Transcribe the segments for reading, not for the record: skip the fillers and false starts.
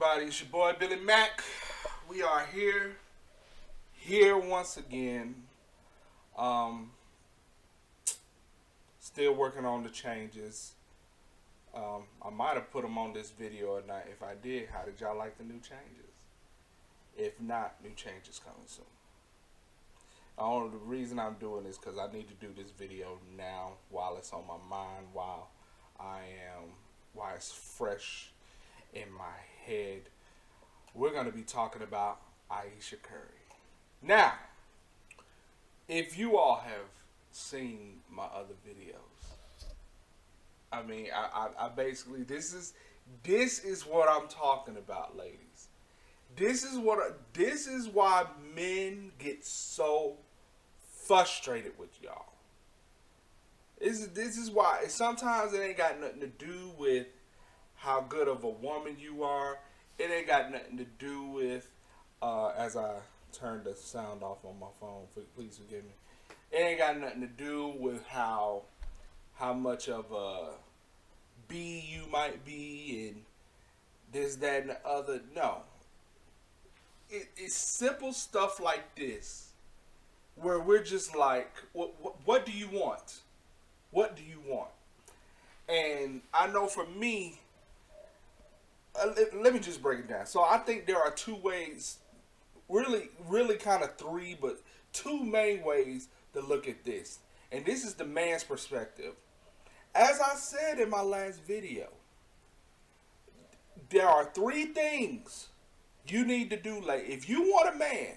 everybody? It's your boy Billy Mack. We are here once again. Um, Still working on the changes. I might have put them on this video or not. If I did, how did y'all like the new changes? If not, new changes coming soon. The reason I'm doing this because I need to do this video now while it's on my mind, while it's fresh in my head. We're going to be talking about Ayesha Curry. Now, if you all have seen my other videos, I basically, this is what I'm talking about, ladies. This is why men get so frustrated with y'all. This is why. Sometimes it ain't got nothing to do with how good of a woman you are. It ain't got nothing to do with, as I turned the sound off on my phone, please forgive me. It ain't got nothing to do with how much of a B you might be and this, that, and the other. No. It's simple stuff like this where we're just like, what do you want? What do you want? And I know for me, let me just break it down. So I think there are two ways, really kind of three, but two main ways to look at this. And this is the man's perspective. As I said in my last video, there are three things you need to do. Like, if you want a man,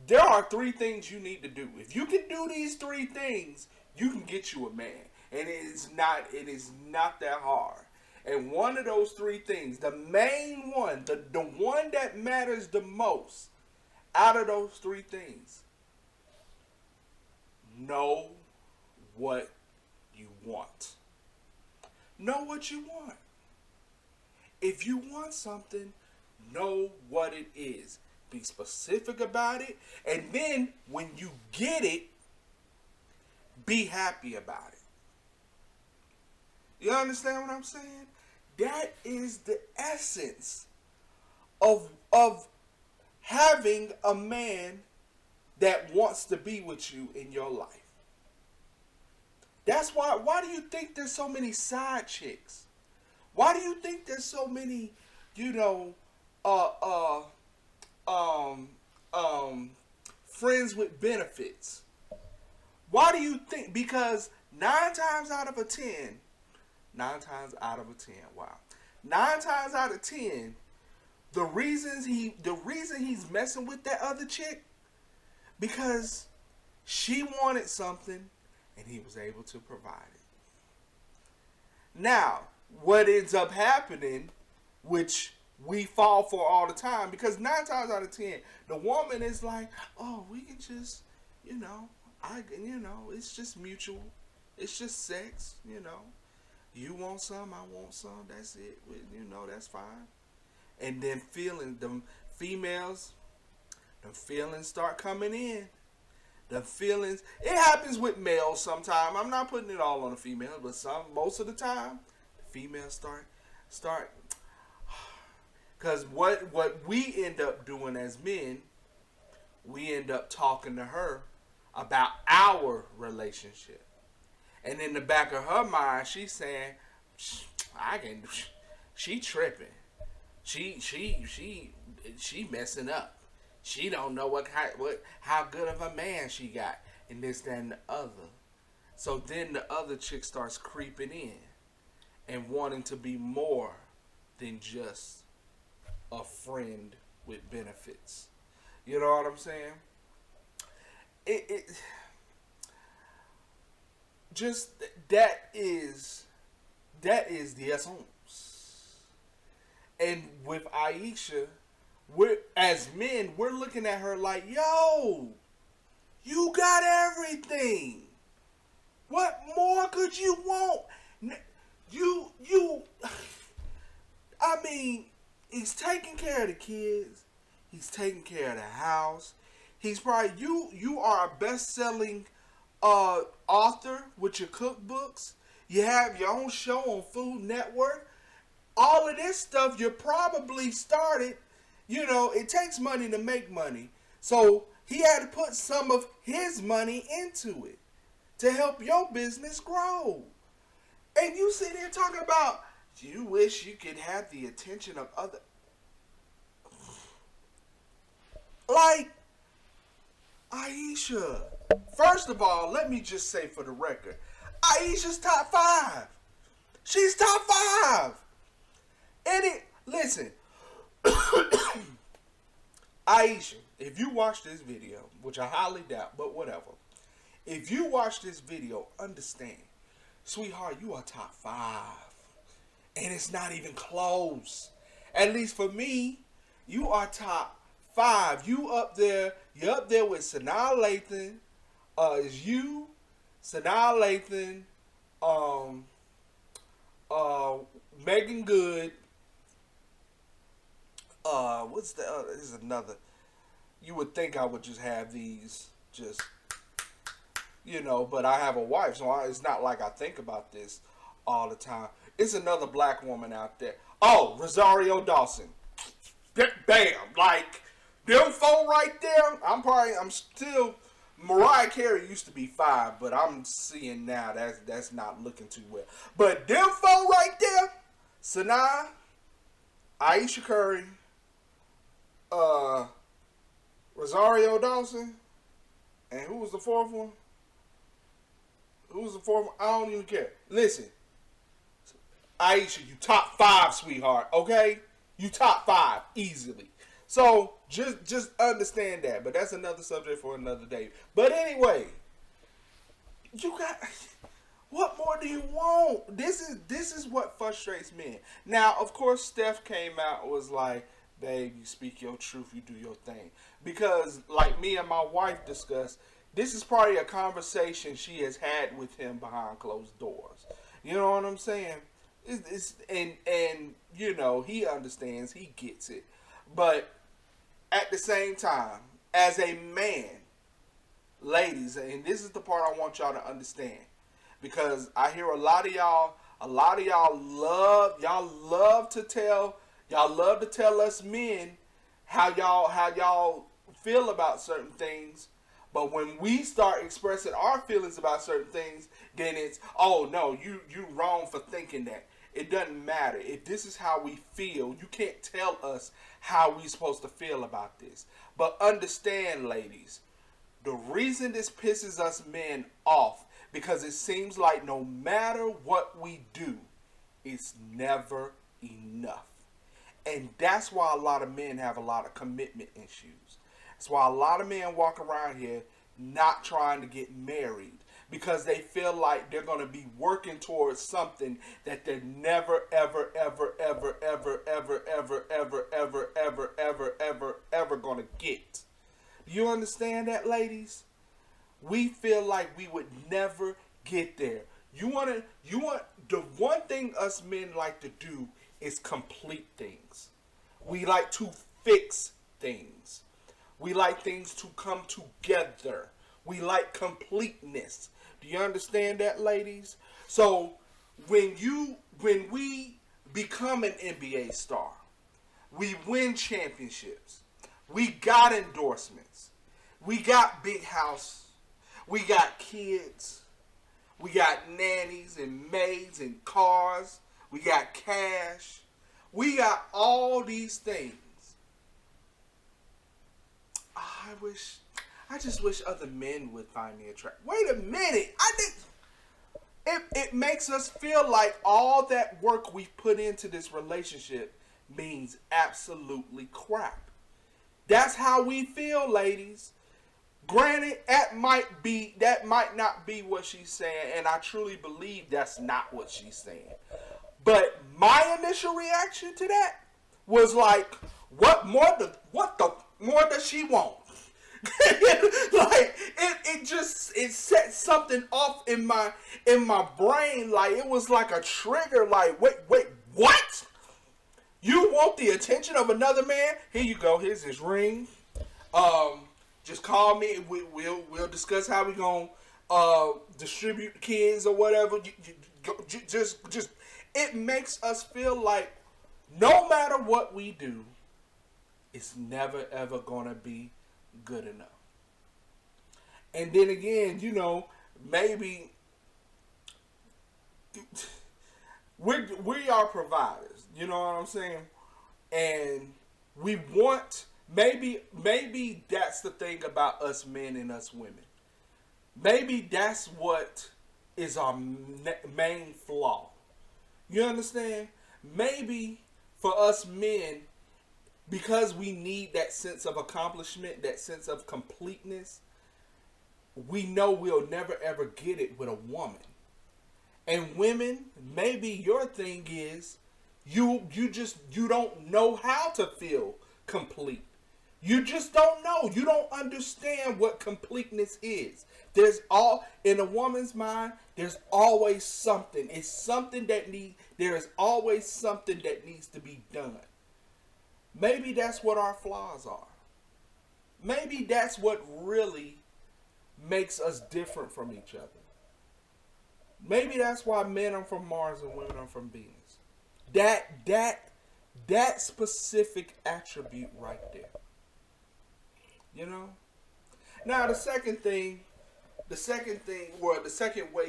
there are three things you need to do. If you can do these three things, you can get you a man. And it is not that hard. And one of those three things, the main one, the one that matters the most out of those three things, know what you want. Know what you want. If you want something, know what it is. Be specific about it. And then when you get it, be happy about it. You understand what I'm saying? That is the essence of having a man that wants to be with you in your life. That's why do you think there's so many side chicks? Why do you think there's so many, friends with benefits? Why do you think? Because 9 times out of 10, the reason he's messing with that other chick, because she wanted something and he was able to provide it. Now, what ends up happening, which we fall for all the time, because 9 times out of 10, the woman is like, oh, we can just, it's just mutual. It's just sex, You want some, I want some, that's it. That's fine. And then them feelings start coming in. The feelings, it happens with males sometimes. I'm not putting it all on the female, but most of the time, the females start. Because what we end up doing as men, we end up talking to her about our relationship. And in the back of her mind, she's saying, she tripping. She messing up. She don't know how good of a man she got, and this, that, and the other. So then the other chick starts creeping in and wanting to be more than just a friend with benefits. You know what I'm saying? That is the essence. And with Ayesha, as men, we're looking at her like, yo, you got everything. What more could you want? He's taking care of the kids. He's taking care of the house. He's probably, you are a best-selling author with your cookbooks. You have your own show on Food Network. all of this stuff you probably started, it takes money to make money. So he had to put some of his money into it to help your business grow. And you sit here talking about, you wish you could have the attention of other. Like, Ayesha. First of all, let me just say for the record, Ayesha's top 5. She's top 5. Listen, Ayesha, if you watch this video, which I highly doubt, but whatever. If you watch this video, understand, sweetheart, you are top 5. And it's not even close. At least for me, you are top 5. You're up there with Sanaa Lathan. It's you, Sanaa Lathan, Megan Good. What's the other? This is another. You would think I would just have these, but I have a wife, so it's not like I think about this all the time. It's another black woman out there. Oh, Rosario Dawson. Bam! Like, them four right there, I'm still, Mariah Carey used to be 5, but I'm seeing now that's not looking too well. But them four right there, Sanaa, Ayesha Curry, Rosario Dawson, and who was the fourth one? I don't even care. Listen, Ayesha, you top 5, sweetheart. Okay, you top 5 easily. So just understand that. But that's another subject for another day. But anyway, what more do you want? This is what frustrates men. Now, of course, Steph came out and was like, babe, you speak your truth, you do your thing. Because, like me and my wife discussed, this is probably a conversation she has had with him behind closed doors. You know what I'm saying? And he understands, he gets it. But at the same time, as a man, ladies, and this is the part I want y'all to understand, because I hear a lot of y'all love to tell us men how y'all feel about certain things. But when we start expressing our feelings about certain things, then it's, oh no, you wrong for thinking that. It doesn't matter. If this is how we feel, you can't tell us how we're supposed to feel about this. But understand, ladies, the reason this pisses us men off, because it seems like no matter what we do, it's never enough. And that's why a lot of men have a lot of commitment issues. That's why a lot of men walk around here not trying to get married, because they feel like they're going to be working towards something that they're never, ever, ever, ever, ever, ever, ever, ever, ever, ever, ever, ever, ever going to get. Do you understand that, ladies? We feel like we would never get there. The one thing us men like to do is complete things. We like to fix things. We like things to come together. We like completeness. Do you understand that, ladies? So when we become an NBA star, we win championships, we got endorsements, we got big house, we got kids, we got nannies and maids and cars, we got cash, we got all these things. I just wish other men would find me attractive. Wait a minute. It makes us feel like all that work we put into this relationship means absolutely crap. That's how we feel, ladies. Granted, that might not be what she's saying, and I truly believe that's not what she's saying. But my initial reaction to that was like, what the more does she want? Like it set something off in my brain. Like it was like a trigger. Like wait, what? You want the attention of another man? Here you go. Here's his ring. Just call me. We'll discuss how we gonna distribute the kids or whatever. Just it makes us feel like No matter what we do, it's never ever gonna be good enough. And then again, maybe we are providers. You know what I'm saying? And we want maybe that's the thing about us men and us women. Maybe that's what is our main flaw. You understand? Maybe for us men, because we need that sense of accomplishment, that sense of completeness, we know we'll never ever get it with a woman. And women, maybe your thing is you don't know how to feel complete. You just don't know. You don't understand what completeness is. There's all in a woman's mind, there's always something. It's something there is always something that needs to be done. Maybe that's what our flaws are. Maybe that's what really makes us different from each other. Maybe that's why men are from Mars and women are from Venus. That specific attribute right there. You know? Now the second way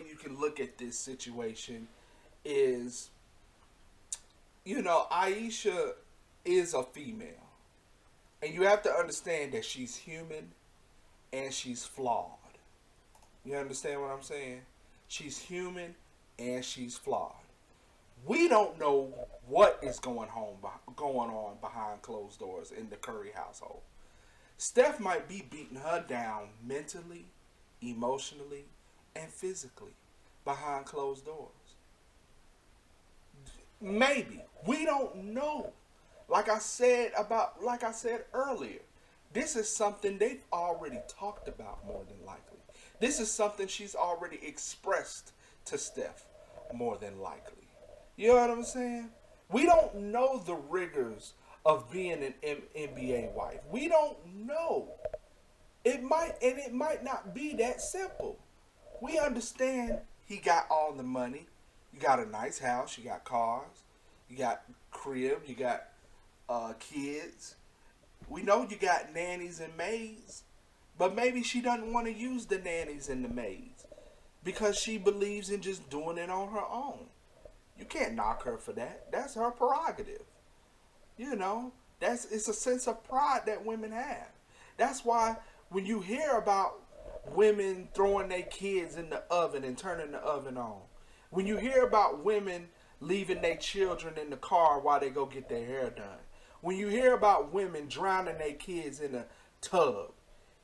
you can look at this situation is, Ayesha is a female. And you have to understand that she's human and she's flawed. You understand what I'm saying? She's human and she's flawed. We don't know what is going on behind closed doors in the Curry household. Steph might be beating her down mentally, emotionally, and physically behind closed doors. Maybe. We don't know. Like I said earlier, this is something they've already talked about more than likely. This is something she's already expressed to Steph more than likely. You know what I'm saying? We don't know the rigors of being an NBA wife. We don't know. It might not be that simple. We understand he got all the money. You got a nice house. You got cars. You got crib. You got kids. We know you got nannies and maids. But maybe she doesn't want to use the nannies and the maids because she believes in just doing it on her own. You can't knock her for that. That's her prerogative. It's a sense of pride that women have. That's why when you hear about women throwing their kids in the oven and turning the oven on, when you hear about women leaving their children in the car while they go get their hair done, when you hear about women drowning their kids in a tub,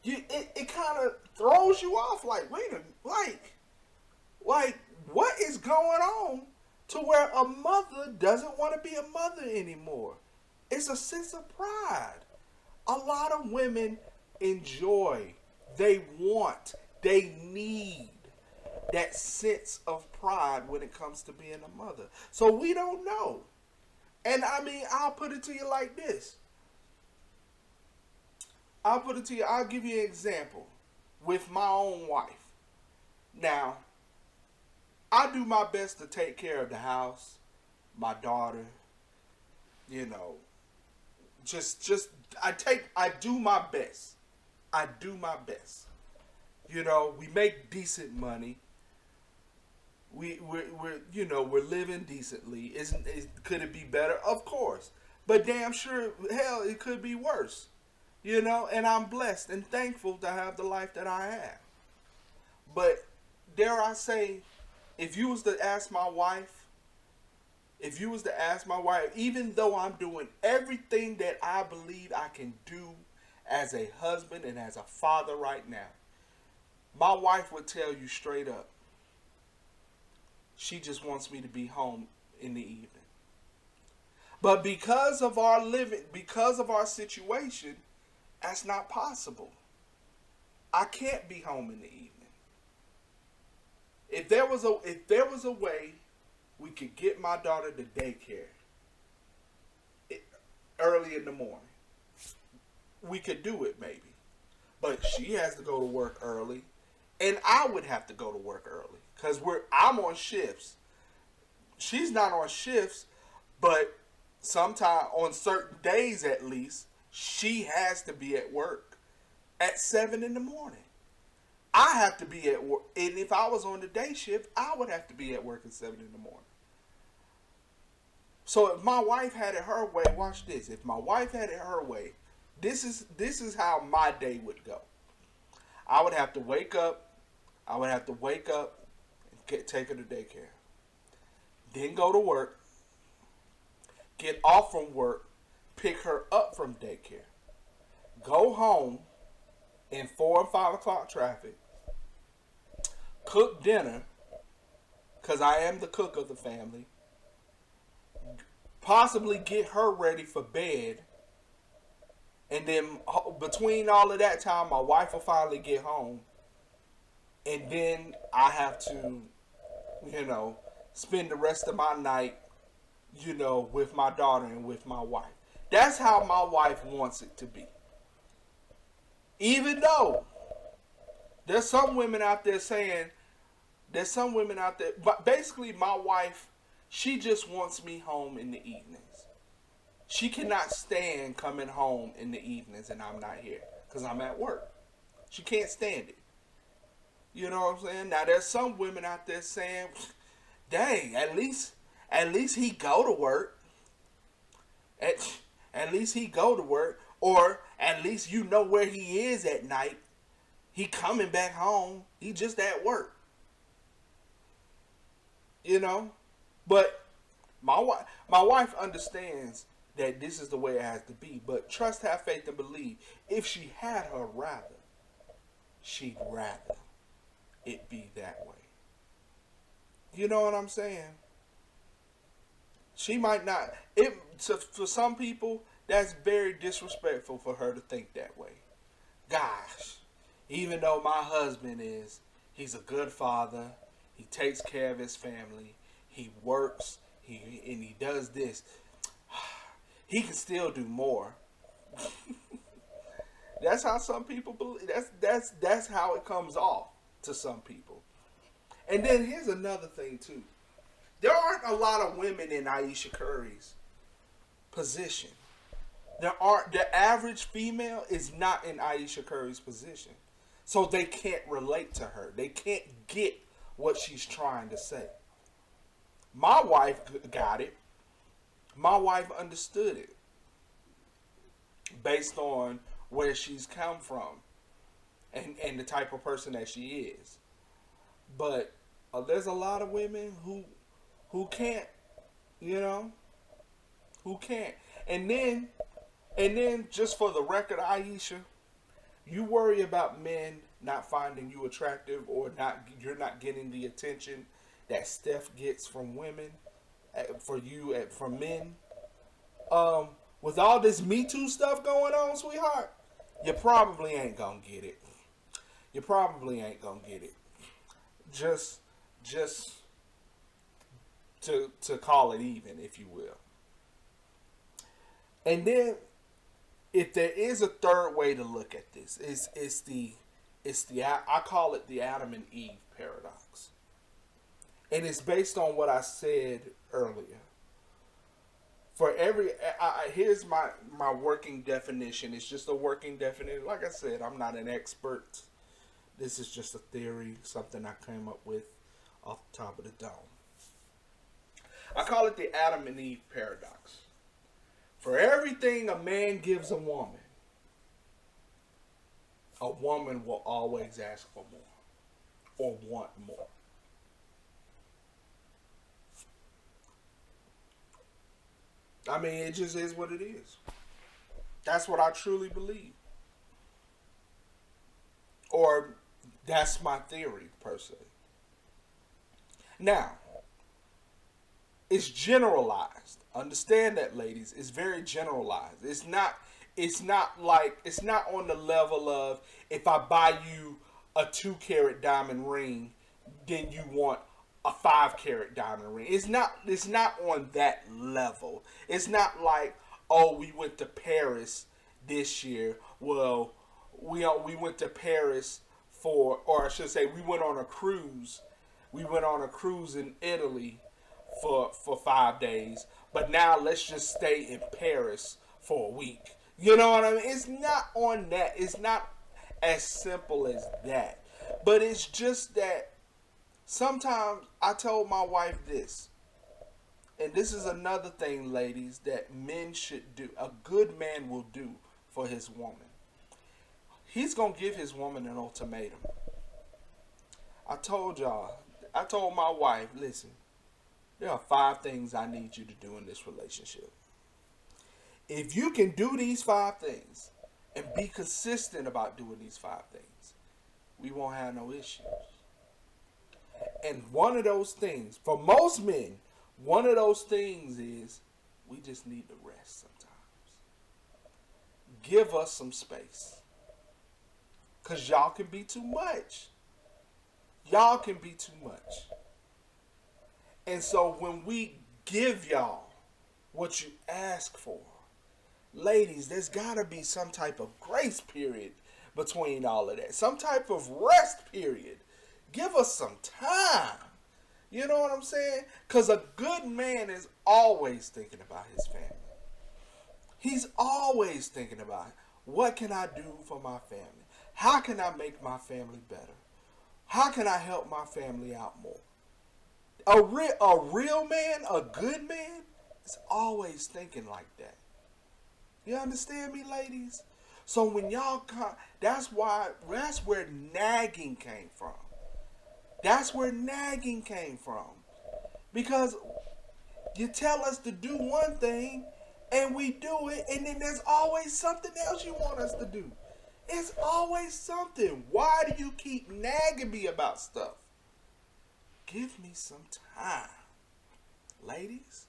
it kind of throws you off. Like, wait a minute, like what is going on to where a mother doesn't want to be a mother anymore? It's a sense of pride. A lot of women enjoy, they want, they need that sense of pride when it comes to being a mother. So we don't know. And I'll put it to you like this. I'll give you an example with my own wife. Now, I do my best to take care of the house, my daughter, I do my best. I do my best. We make decent money. We're living decently. Could it be better? Of course. But damn sure, hell, it could be worse. And I'm blessed and thankful to have the life that I have. But dare I say, if you was to ask my wife, even though I'm doing everything that I believe I can do as a husband and as a father right now, my wife would tell you straight up, she just wants me to be home in the evening. But because of our situation, that's not possible. I can't be home in the evening. If there was a way we could get my daughter to daycare early in the morning, we could do it maybe. But she has to go to work early, and I would have to go to work early because I'm on shifts. She's not on shifts, but Sometime on certain days at least, she has to be at work at 7 in the morning. I have to be at work, and if I was on the day shift, I would have to be at work at 7 in the morning. So if my wife had it her way, watch this. If my wife had it her way, this is how my day would go. I would have to wake up. I would have to wake up and take her to daycare. Then go to work. Get off from work. Pick her up from daycare. Go home in 4 and 5 o'clock traffic. Cook dinner, because I am the cook of the family. Possibly get her ready for bed. And then between all of that time, my wife will finally get home. And then I have to, spend the rest of my night, with my daughter and with my wife. That's how my wife wants it to be. Even though there's some women out there saying, but basically my wife, she just wants me home in the evenings. She cannot stand coming home in the evenings and I'm not here because I'm at work. She can't stand it. You know what I'm saying? Now there's some women out there saying, dang, at least he go to work. At least he go to work. Or at least you know where he is at night. He coming back home. He just at work. But my wife understands that this is the way it has to be. But trust, have faith, and believe. If she had her rather, she'd rather it be that way. You know what I'm saying? She might not. For some people, that's very disrespectful for her to think that way. Gosh, even though my husband he's a good father. He takes care of his family. He works. He does this. He can still do more. That's how some people believe. That's how it comes off to some people. And then here's another thing too. There aren't a lot of women in Ayesha Curry's position. The average female is not in Ayesha Curry's position. So they can't relate to her. They can't get what she's trying to say. My wife got it. My wife understood it. Based on where she's come from. And the type of person that she is. But there's a lot of women who can't, who can't. And then just for the record, Ayesha, you worry about men not finding you attractive or you're not getting the attention that Steph gets from women, from men. With all this Me Too stuff going on, sweetheart, you probably ain't gonna get it. You probably ain't gonna get it. Just to call it even, if you will. And then, if there is a third way to look at this, it's the I call it the Adam and Eve paradox, and it's based on what I said earlier. For here's my working definition. It's just a working definition. Like I said, I'm not an expert. This is just a theory, something I came up with off the top of the dome. I call it the Adam and Eve paradox. For everything a man gives a woman will always ask for more or want more. I mean, it just is what it is. That's what I truly believe. Or that's my theory, per se. Now, it's generalized. Understand that, ladies. It's very generalized. It's not on the level of if I buy you a 2-carat diamond ring, then you want a 5-carat diamond ring. It's not on that level. It's not like, oh, we went to Paris this year. Well, we went to Paris or I should say, we went on a cruise. We went on a cruise in Italy for 5 days. but now let's just stay in Paris for a week. You know what I mean? It's not on that. It's not as simple as that. But it's just that sometimes I told my wife this, and this is another thing, ladies, that men should do. A good man will do for his woman. He's going to give his woman an ultimatum. I told my wife, listen, there are 5 things I need you to do in this relationship. If you can do these 5 things and be consistent about doing these 5 things, we won't have no issues. And one of those things, for most men, one of those things is we just need to rest sometimes. Give us some space. Because y'all can be too much. Y'all can be too much. And so when we give y'all what you ask for, ladies, there's got to be some type of grace period between all of that. Some type of rest period. Give us some time. You know what I'm saying? Because a good man is always thinking about his family. He's always thinking about, what can I do for my family? How can I make my family better? How can I help my family out more? A real man, a good man, is always thinking like that. You understand me, ladies? So when y'all come, that's where nagging came from. That's where nagging came from. Because you tell us to do one thing and we do it, and then there's always something else you want us to do. It's always something. Why do you keep nagging me about stuff? Give me some time. Ladies,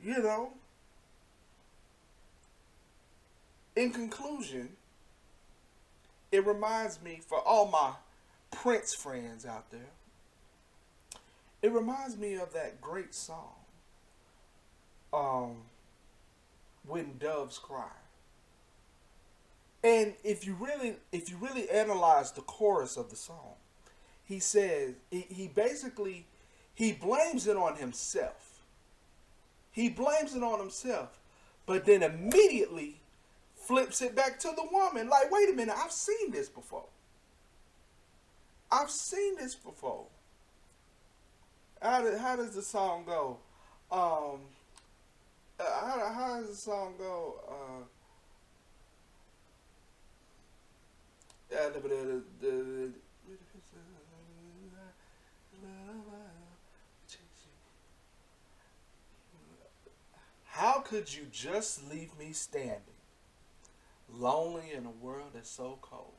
you know, in conclusion, it reminds me, for all my Prince friends out there, it reminds me of that great song, When Doves Cry. And if you really analyze the chorus of the song, he says, he basically, he blames it on himself. He blames it on himself, but then immediately flips it back to the woman. Like, wait a minute, I've seen this before. I've seen this before. How does the song go? How does the song go? How could you just leave me standing, lonely in a world that's so cold?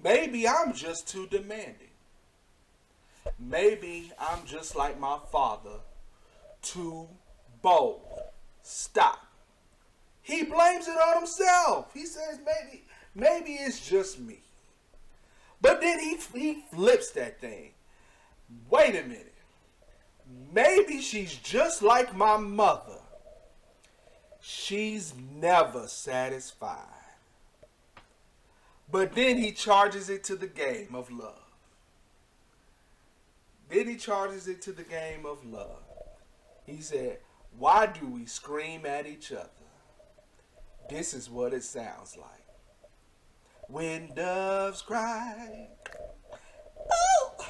Maybe I'm just too demanding. Maybe I'm just like my father, too bold. Stop. He blames it on himself. He says maybe it's just me. But then he flips that thing. Wait a minute. Maybe she's just like my mother. She's never satisfied. But then he charges it to the game of love. Then he charges it to the game of love. He said, why do we scream at each other? This is what it sounds like. When doves cry. Oh!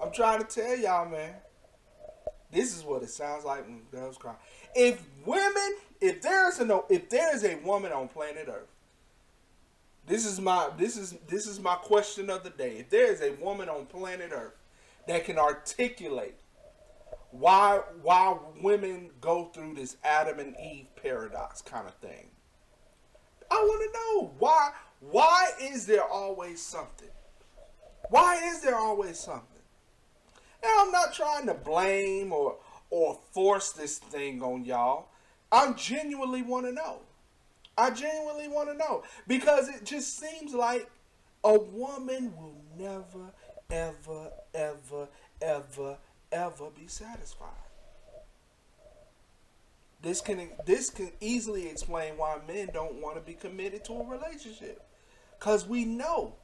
I'm trying to tell y'all, man. This is what it sounds like when doves cry. If there is a woman on planet Earth, this is my question of the day. If there is a woman on planet Earth that can articulate why women go through this Adam and Eve paradox kind of thing, I want to know why is there always something? Why is there always something? And I'm not trying to blame or force this thing on y'all. I genuinely want to know. I genuinely want to know. Because it just seems like a woman will never, ever, ever, ever, ever be satisfied. This can easily explain why men don't want to be committed to a relationship. Because we know.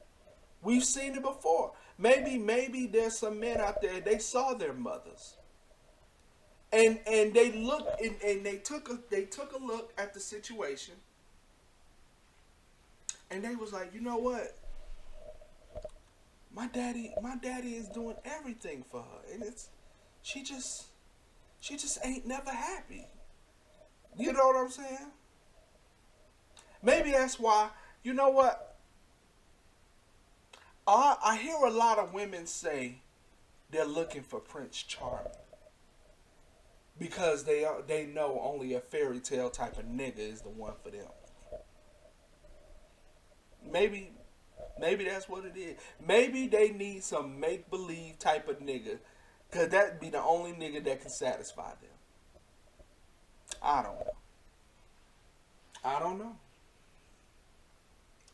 We've seen it before. Maybe there's some men out there, they saw their mothers. And they looked and they took a look at the situation, and they was like, you know what? My daddy is doing everything for her, and she just she just ain't never happy. You know what I'm saying? Maybe that's why. You know what? I hear a lot of women say they're looking for Prince Charming because they know only a fairy tale type of nigga is the one for them. Maybe maybe that's what it is. Maybe they need some make believe type of nigga, cause that'd be the only nigga that can satisfy them. I don't know. I don't know.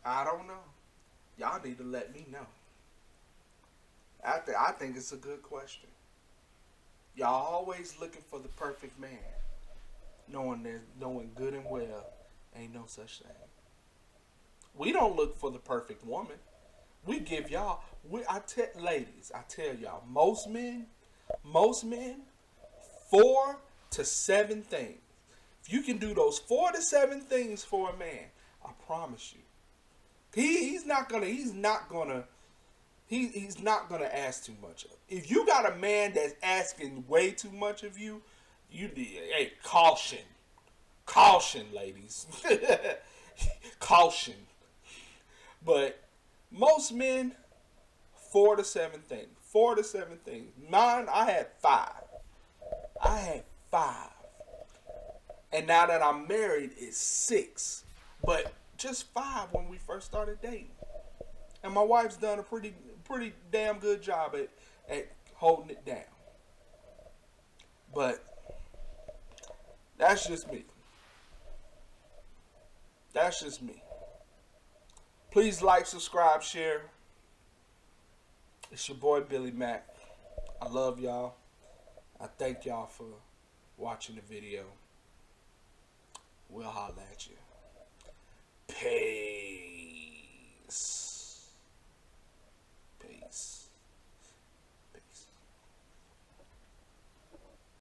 I don't know. Y'all need to let me know. I think it's a good question. Y'all always looking for the perfect man, knowing good and well ain't no such thing. We don't look for the perfect woman. We give y'all. I tell ladies, I tell y'all, most men, 4 to 7 things. If you can do those 4 to 7 things for a man, I promise you, he's not gonna ask too much of. If you got a man that's asking way too much of you, you need, hey, caution, ladies, caution. But most men, 4 to 7 things. 4 to 7 things. Mine, I had five. I had five. And now that I'm married, it's 6. But just 5 when we first started dating. And my wife's done a pretty damn good job at holding it down. But that's just me. That's just me. Please like, subscribe, share. It's your boy Billy Mack. I love y'all. I thank y'all for watching the video. We'll holler at you.